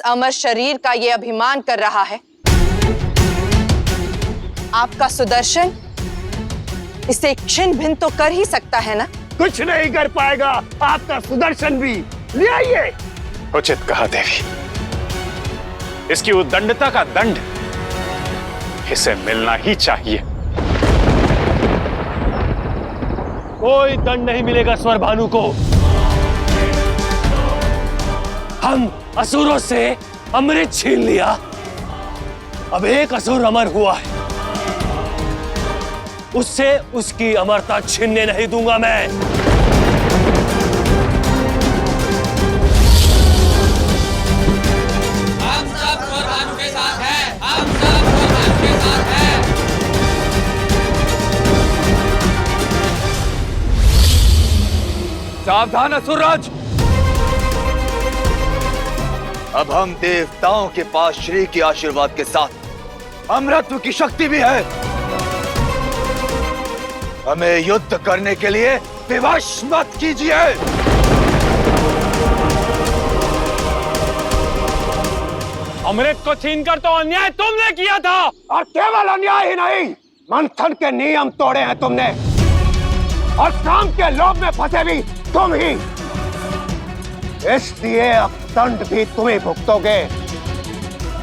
अमर शरीर का ये अभिमान कर रहा है, आपका सुदर्शन इसे छिन्न भिन्न तो कर ही सकता है ना? कुछ नहीं कर पाएगा आपका सुदर्शन भी। ले आइए। उचित कहा देवी, इसकी उद्दंडता का दंड इसे मिलना ही चाहिए। कोई दंड नहीं मिलेगा स्वर भानु को। हम असुरों से अमृत छीन लिया, अब एक असुर अमर हुआ है, उससे उसकी अमरता छीनने नहीं दूंगा मैं। हम सब स्वर भानु के साथ हैं, हम सब स्वर भानु के साथ हैं। सावधान असुरराज, अब हम देवताओं के पास श्री के आशीर्वाद के साथ अमरत्व की शक्ति भी है। हमें युद्ध करने के लिए विवश मत कीजिए। अमृत को छीनकर तो अन्याय तुमने किया था। और केवल अन्याय ही नहीं, मंथन के नियम तोड़े हैं तुमने, और काम के लोभ में फंसे भी तुम ही, इसलिए अब दंड भी तुम ही भुगतोगे।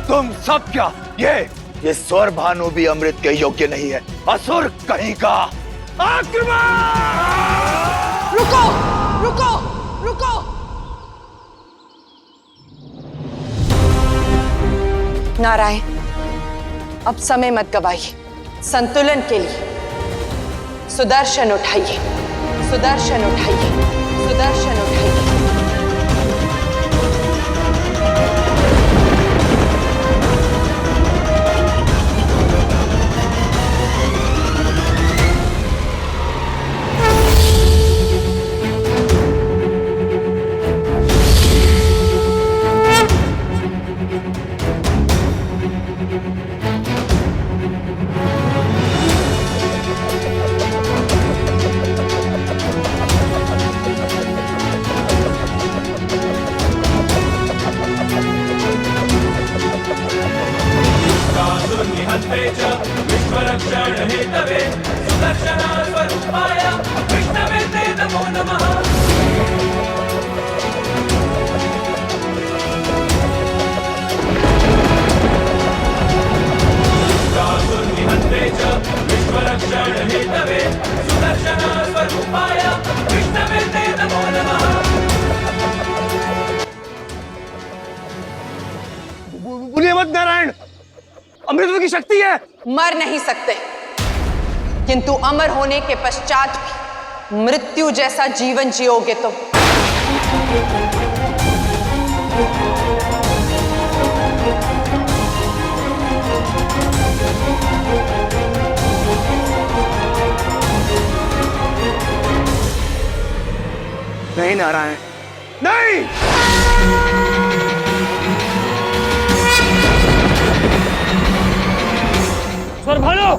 तुम सब क्या, ये स्वर भानु भी अमृत के योग्य नहीं है। असुर कहीं का। आक्रमण! रुको रुको रुको, नारायण, अब समय मत गवाइए। संतुलन के लिए सुदर्शन उठाइए, सुदर्शन उठाइए, सुदर्शन उठाइए। बोलिए मत नारायण, अमृत की शक्ति है। मर नहीं सकते, किंतु अमर होने के पश्चात भी मृत्यु जैसा जीवन जियोगे तुम। नहीं नारायण, नहीं। स्वर भानु,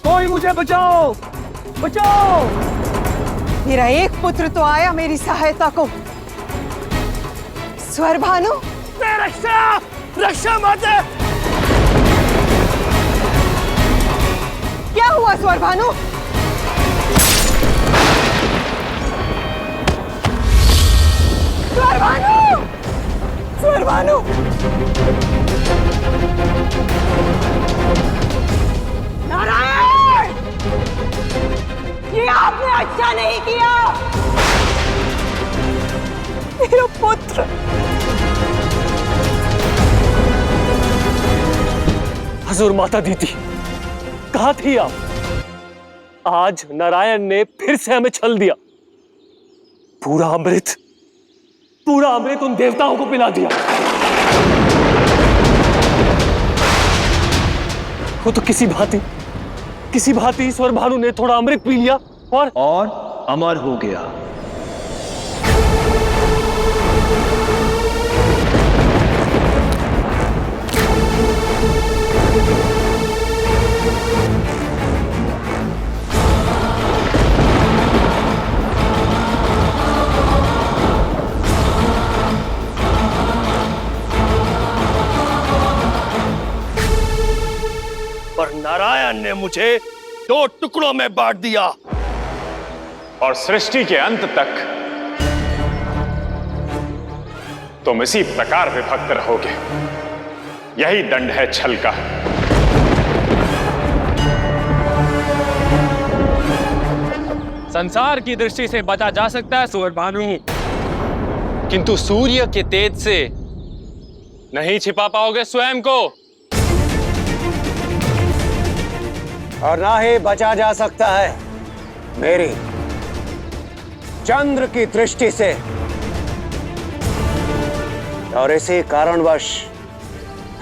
कोई मुझे बचाओ, बचाओ। मेरा एक पुत्र तो आया मेरी सहायता को। स्वर भानु, रक्षा, रक्षा माते। क्या हुआ स्वर भानु? स्वर भानु, स्वर भानु, नारायण, ये आपने अच्छा नहीं किया। मेरा पुत्र। हजूर माता दीदी, कहाँ थी आप? आज नारायण ने फिर से हमें छल दिया। पूरा अमृत उन देवताओं को पिला दिया। वो तो किसी भांति स्वर भानु ने थोड़ा अमृत पी लिया और अमर हो गया। पर नारायण ने मुझे 2 टुकड़ों में बांट दिया और सृष्टि के अंत तक तुम इसी प्रकार विभक्त रहोगे। यही दंड है छल का। संसार की दृष्टि से बचा जा सकता है सूर्यभानु, किंतु सूर्य के तेज से नहीं छिपा पाओगे स्वयं को। और ना ही बचा जा सकता है मेरी चंद्र की दृष्टि से। और इसी कारणवश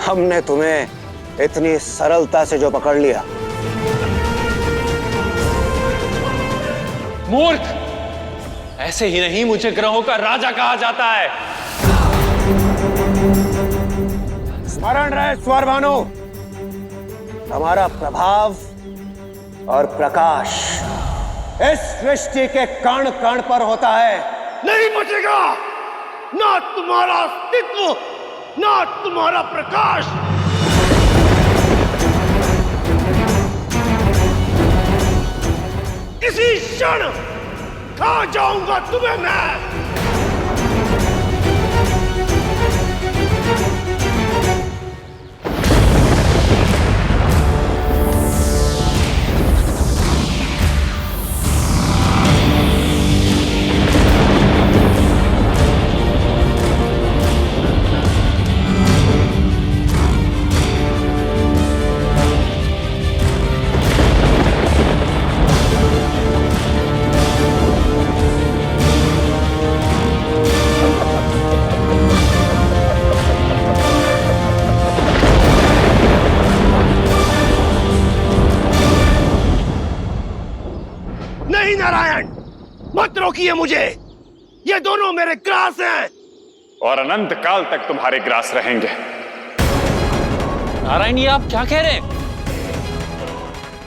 हमने तुम्हें इतनी सरलता से जो पकड़ लिया। मूर्ख, ऐसे ही नहीं मुझे ग्रहों का राजा कहा जाता है। स्मरण रहे स्वरभानु, हमारा प्रभाव और प्रकाश इस सृष्टि के कण कण पर होता है। नहीं बचेगा ना तुम्हारा अस्तित्व, ना तुम्हारा प्रकाश। इसी क्षण खा जाऊंगा तुम्हें मैं। नहीं नारायण, मत रोकिए मुझे। ये दोनों मेरे ग्रास हैं और अनंत काल तक तुम्हारे ग्रास रहेंगे। नारायण, ये आप क्या कह रहे हैं?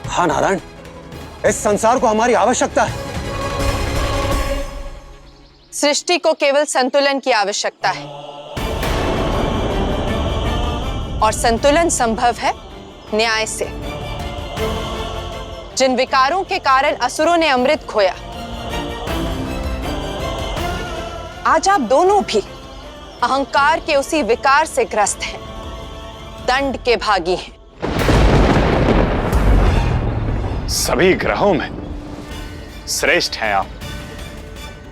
हाँ नारायण, इस संसार को हमारी आवश्यकता है। सृष्टि को केवल संतुलन की आवश्यकता है, और संतुलन संभव है न्याय से। जिन विकारों के कारण असुरों ने अमृत खोया, आज आप दोनों भी अहंकार के उसी विकार से ग्रस्त हैं, दंड के भागी हैं। सभी ग्रहों में श्रेष्ठ हैं आप,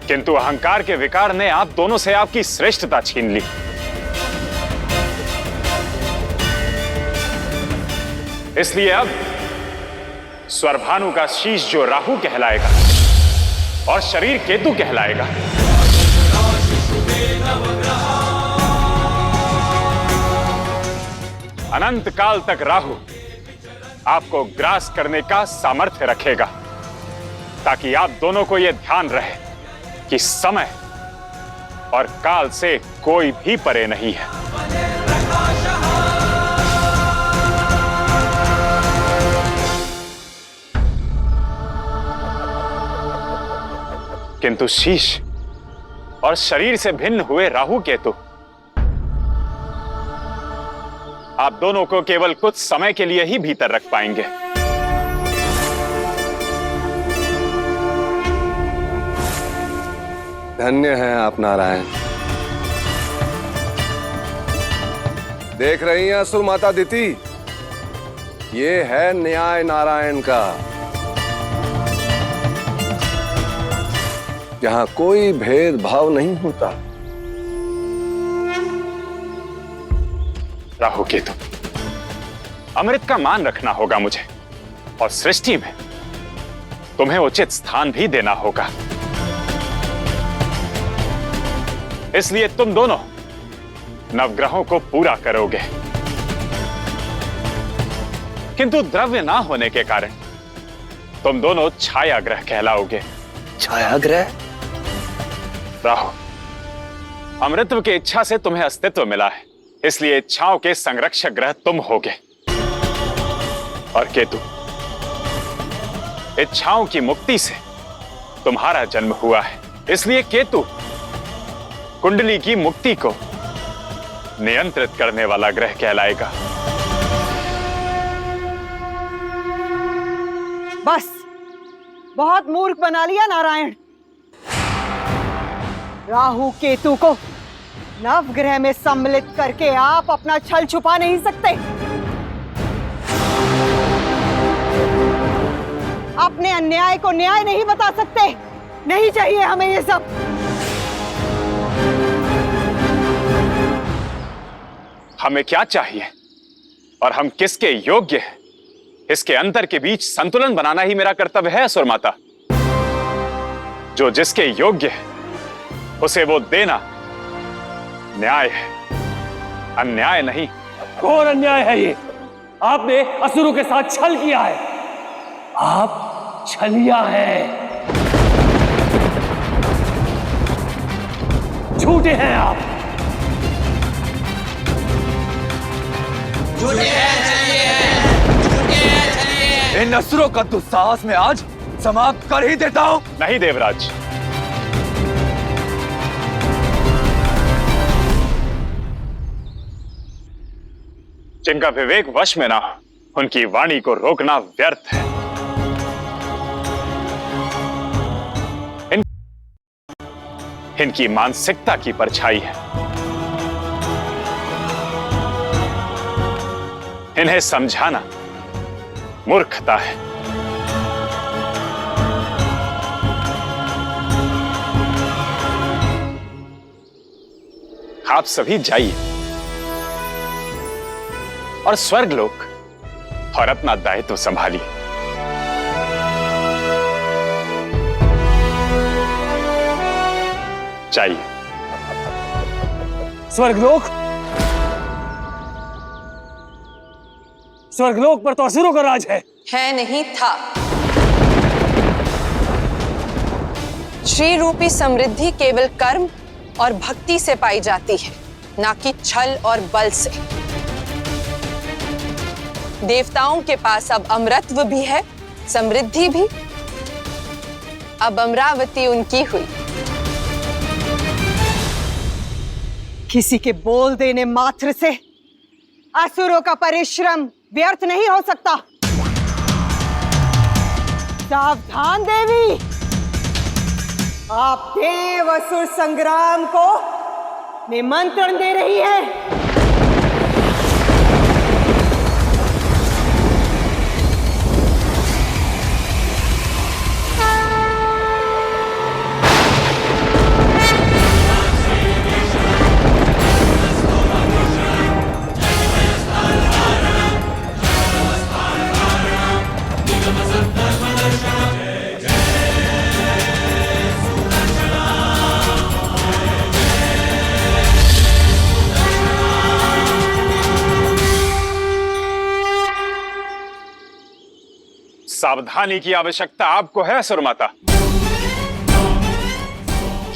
किंतु अहंकार के विकार ने आप दोनों से आपकी श्रेष्ठता छीन ली। इसलिए अब स्वरभानु का शीश जो राहु कहलाएगा और शरीर केतु कहलाएगा। अनंत काल तक राहु आपको ग्रास करने का सामर्थ्य रखेगा, ताकि आप दोनों को यह ध्यान रहे कि समय और काल से कोई भी परे नहीं है। किंतु शीश और शरीर से भिन्न हुए राहु केतु आप दोनों को केवल कुछ समय के लिए ही भीतर रख पाएंगे। धन्य हैं आप नारायण। देख रही हैं असुर माता दिति, ये है न्याय नारायण का, जहां कोई भेदभाव नहीं होता। राहु केतु, अमृत का मान रखना होगा मुझे, और सृष्टि में तुम्हें उचित स्थान भी देना होगा। इसलिए तुम दोनों नवग्रहों को पूरा करोगे, किंतु द्रव्य ना होने के कारण तुम दोनों छाया ग्रह कहलाओगे। छाया ग्रह? राहु, अमृतत्व की इच्छा से तुम्हें अस्तित्व मिला है, इसलिए इच्छाओं के संरक्षक ग्रह तुम होगे। और केतु, इच्छाओं की मुक्ति से तुम्हारा जन्म हुआ है, इसलिए केतु कुंडली की मुक्ति को नियंत्रित करने वाला ग्रह कहलाएगा। बस बहुत मूर्ख बना लिया नारायण। राहु केतु को नवग्रह में सम्मिलित करके आप अपना छल छुपा नहीं सकते। अपने अन्याय को न्याय नहीं बता सकते। नहीं चाहिए हमें ये सब। हमें क्या चाहिए और हम किसके योग्य हैं, इसके अंतर के बीच संतुलन बनाना ही मेरा कर्तव्य है असुर माता। जो जिसके योग्य है उसे वो देना न्याय है, अन्याय नहीं। कौन अन्याय है ये? आपने असुरों के साथ छल किया है। आप छलिया हैं, झूठे हैं आप। झूठे हैं, छलिए हैं, झूठे हैं, छलिए हैं। इन असुरों का दुस्साहस में आज समाप्त कर ही देता हूं। नहीं देवराज, जिनका विवेक वश में ना हो उनकी वाणी को रोकना व्यर्थ है। इनकी मानसिकता की परछाई है। इन्हें समझाना मूर्खता है। आप सभी जाइए और स्वर्गलोक और अपना दायित्व संभालिए। चाहिए स्वर्गलोक? स्वर्गलोक पर तो असुरों का राज है नहीं था। श्री रूपी समृद्धि केवल कर्म और भक्ति से पाई जाती है, ना कि छल और बल से। देवताओं के पास अब अमरत्व भी है, समृद्धि भी। अब अमरावती उनकी हुई। किसी के बोल देने मात्र से असुरों का परिश्रम व्यर्थ नहीं हो सकता। सावधान देवी, आप देव असुर संग्राम को निमंत्रण दे रही है। सावधानी की आवश्यकता आपको है असुर माता,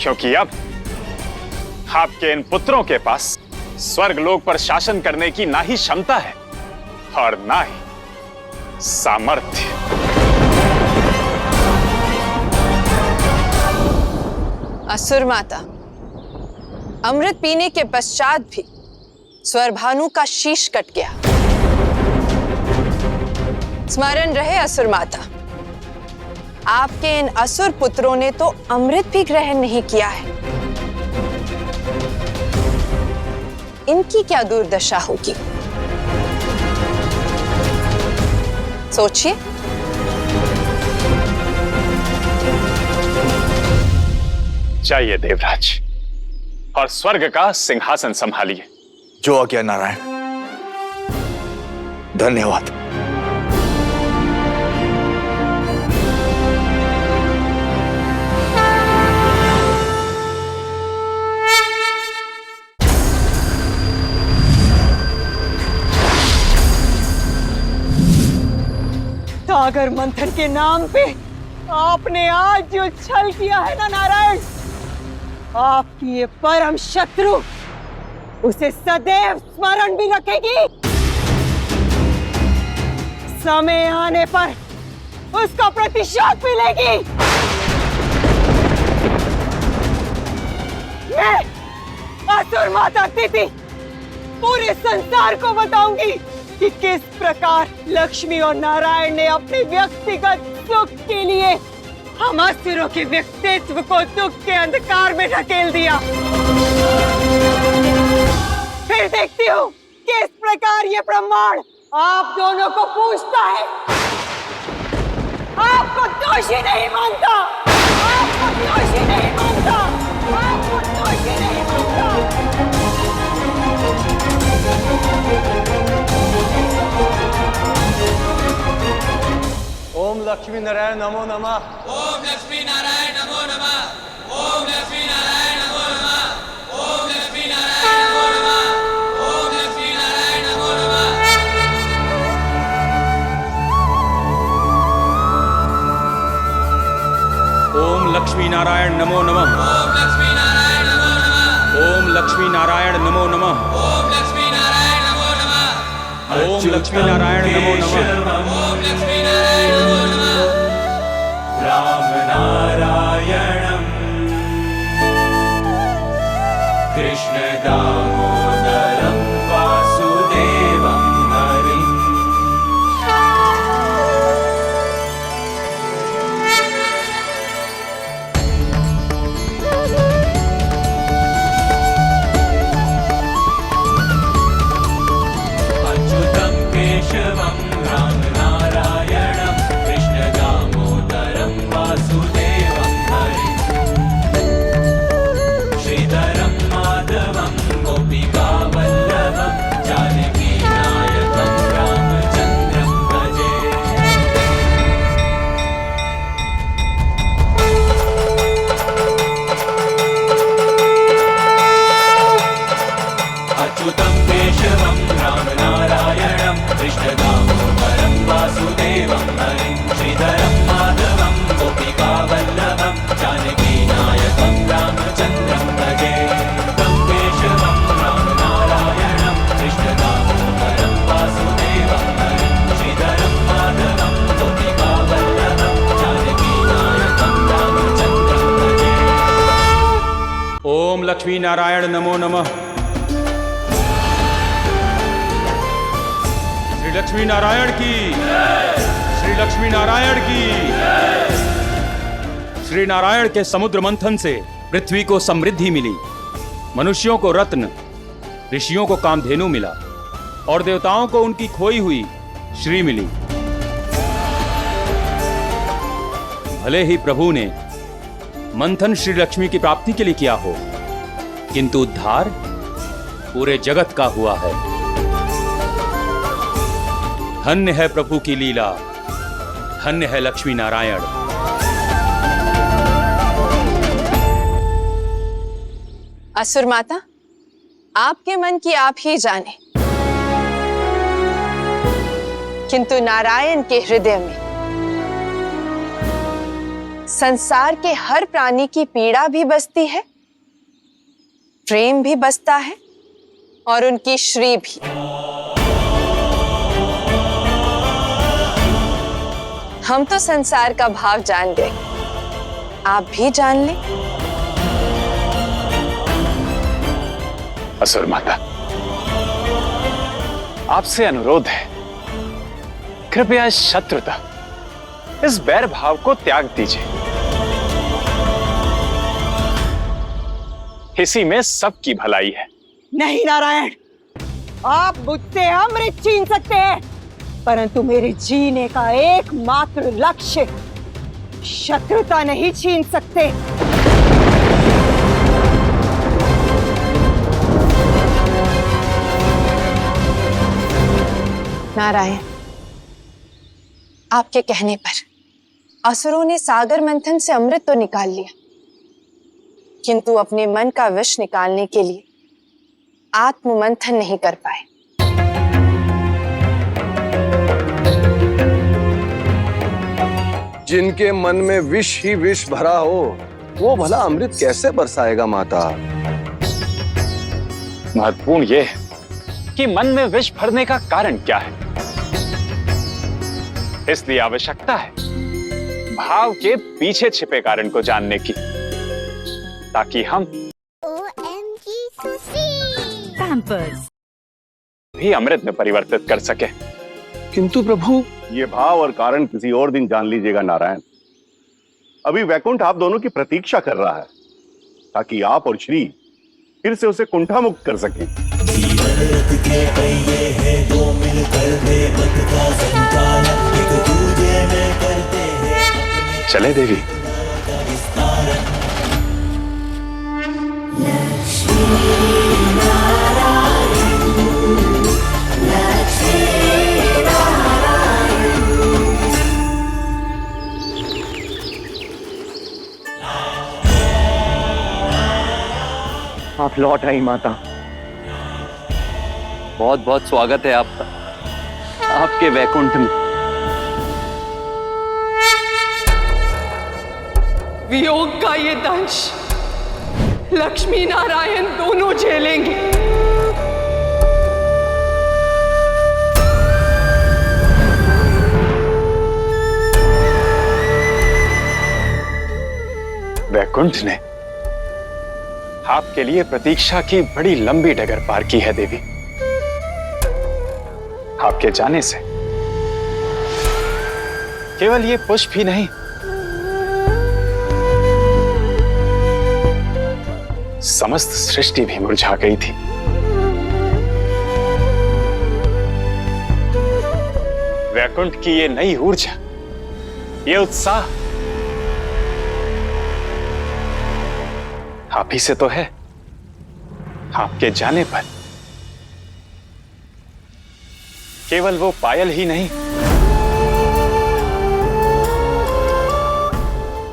क्योंकि अब आपके इन पुत्रों के पास स्वर्गलोक पर शासन करने की ना ही क्षमता है और ना ही सामर्थ्य। असुर माता, अमृत पीने के पश्चात भी स्वरभानु का शीश कट गया। स्मरण रहे असुर माता, आपके इन असुर पुत्रों ने तो अमृत भी ग्रहण नहीं किया है। इनकी क्या दुर्दशा होगी, सोचिए। चाहिए देवराज और स्वर्ग का सिंहासन संभालिए। जो आज्ञा नारायण। धन्यवाद। सागर मंथन के नाम पे आपने आज जो छल किया है ना नारायण, आपकी ये परम शत्रु उसे सदैव स्मरण भी रखेगी। समय आने पर उसका प्रतिशोध भी लेगी। मैं असुर माता तिथि पूरे संसार को बताऊंगी कि किस प्रकार लक्ष्मी और नारायण ने अपने व्यक्तिगत सुख के लिए हम असुरों के व्यक्तित्व को दुख के अंधकार में ढकेल दिया। फिर देखती हूँ किस प्रकार ये ब्रह्मांड आप दोनों को पूछता है। आपको दोषी नहीं मानता, आपको दोषी नहीं मानता, आपको दोषी नहीं मानता। ओम लक्ष्मी नारायण नमो नमः। ओम लक्ष्मी नारायण नमो नमः। ओम लक्ष्मी नारायण नमो नमः। ओम लक्ष्मी नारायण नमो नमः। ओम लक्ष्मी नारायण नमो नमः। ओम लक्ष्मी नारायण नमो नमः। ओम लक्ष्मी नारायण नमो नमः। ओम लक्ष्मी नारायण नमो नमः। ओम लक्ष्मी नारायण नमो नमः। ओम लक्ष्मी नारायण नमो नमः। ओम लक्ष्मी नारायण नमो नमः। राम नारायणं कृष्ण दामोदरं वासुदेवं हरिं अच्युतं केशवं राम नारायणं कृष्ण दामोदरं वासुदेवं हरिं श्रीधरं माधवं गोपिका वल्लभं जानकी नायकं रामचन्द्रं भजे। अच्युतं केशवं राम नारायणं कृष्ण दामोदरं वासुदेवं हरिं श्रीधरं माधवं गोपिका वल्लभं जानकी नायकं रामचन्द्रं भजे। तं केशवं राम नारायणं कृष्ण दामोदरं वासुदेवं हरिं श्रीधरं माधवं गोपिका वल्लभं जानकी नायकं रामचन्द्रं भजे। ओम लक्ष्मी नारायण नमो नमः। श्री लक्ष्मी नारायण की, श्री लक्ष्मी नारायण की। श्री नारायण के समुद्र मंथन से पृथ्वी को समृद्धि मिली, मनुष्यों को रत्न, ऋषियों को कामधेनु मिला और देवताओं को उनकी खोई हुई श्री मिली। भले ही प्रभु ने मंथन श्री लक्ष्मी की प्राप्ति के लिए किया हो, किंतु उद्धार पूरे जगत का हुआ है। धन्य है प्रभु की लीला, धन्य है लक्ष्मी नारायण। असुर माता, आपके मन की आप ही जाने, किंतु नारायण के हृदय में संसार के हर प्राणी की पीड़ा भी बसती है, प्रेम भी बसता है और उनकी श्री भी। हम तो संसार का भाव जान गए, आप भी जान लें। असुर माता, आपसे अनुरोध है, कृपया इस शत्रुता, इस बैर भाव को त्याग दीजिए। इसी में सबकी भलाई है। नहीं नारायण, आप मुझसे अमृत छीन सकते हैं, परंतु मेरे जीने का एकमात्र लक्ष्य शत्रुता नहीं छीन सकते। नारायण, आपके कहने पर असुरों ने सागर मंथन से अमृत तो निकाल लिया, किंतु अपने मन का विष निकालने के लिए आत्म मंथन नहीं कर पाए। जिनके मन में विष ही विष भरा हो, वो भला अमृत कैसे बरसाएगा माता? महत्वपूर्ण यह है कि मन में विष भरने का कारण क्या है। इसलिए आवश्यकता है भाव के पीछे छिपे कारण को जानने की, ताकि हम भी अमृत में परिवर्तित कर सके। किंतु प्रभु, ये भाव और कारण किसी और दिन जान लीजिएगा नारायण। अभी वैकुंठ आप दोनों की प्रतीक्षा कर रहा है, ताकि आप और श्री फिर से उसे कुंठा मुक्त कर सकें। चले देवी। आप लौट आई माता। बहुत बहुत स्वागत है आपका आपके वैकुंठ में। वियोग का ये दंश लक्ष्मी नारायण दोनों झेलेंगे। वैकुंठ ने आपके लिए प्रतीक्षा की बड़ी लंबी डगर पार की है देवी। आपके जाने से केवल ये पुष्प ही नहीं, समस्त सृष्टि भी मुरझा गई थी। वैकुंठ की ये नई ऊर्जा, ये उत्साह आप ही से तो है। आपके जाने पर केवल वो पायल ही नहीं,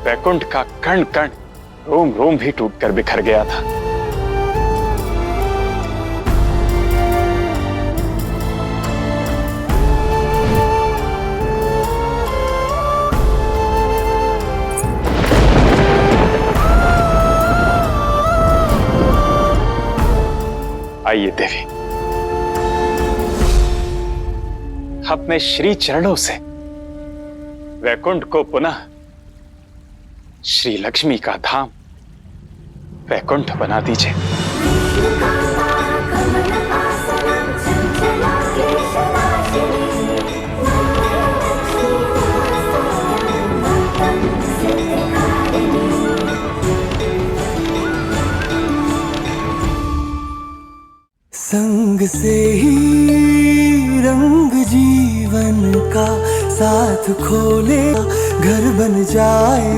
वैकुंठ का कण कण, रोम रोम भी टूटकर बिखर गया था। आइए देवी, अपने श्री चरणों से वैकुंठ को पुनः श्री लक्ष्मी का धाम वैकुंठ बना दीजिए। संग से ही रंग जीवन का साथ खोले, घर बन जाए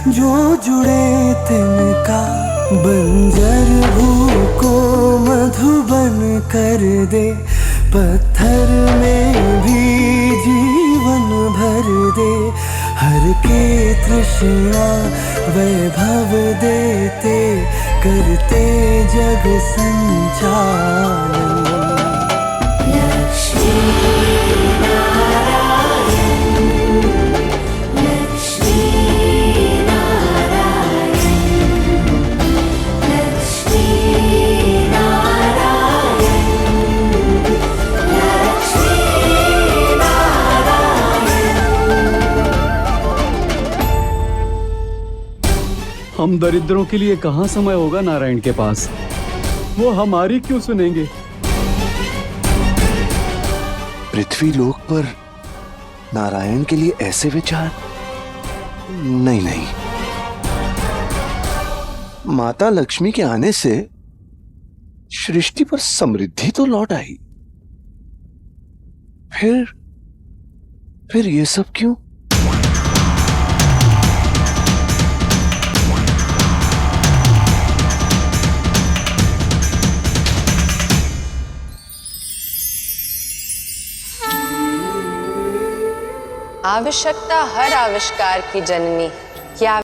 जो जुड़े तिनका। बंजर भू को मधुबन कर दे, पत्थर में भी जीवन भर दे। हर के तृष्णा वैभव देते, करते जग संचालन। लक्ष्मी नारायण, लक्ष्मी नारायण, लक्ष्मी नारायण, लक्ष्मी नारायण। हम दरिद्रों के लिए कहाँ समय होगा नारायण के पास? वो हमारी क्यों सुनेंगे? पृथ्वी लोक पर नारायण के लिए ऐसे विचार? नहीं नहीं, माता लक्ष्मी के आने से सृष्टि पर समृद्धि तो लौट आई। फिर ये सब क्यों? आवश्यकता हर आविष्कार की जननी। क्या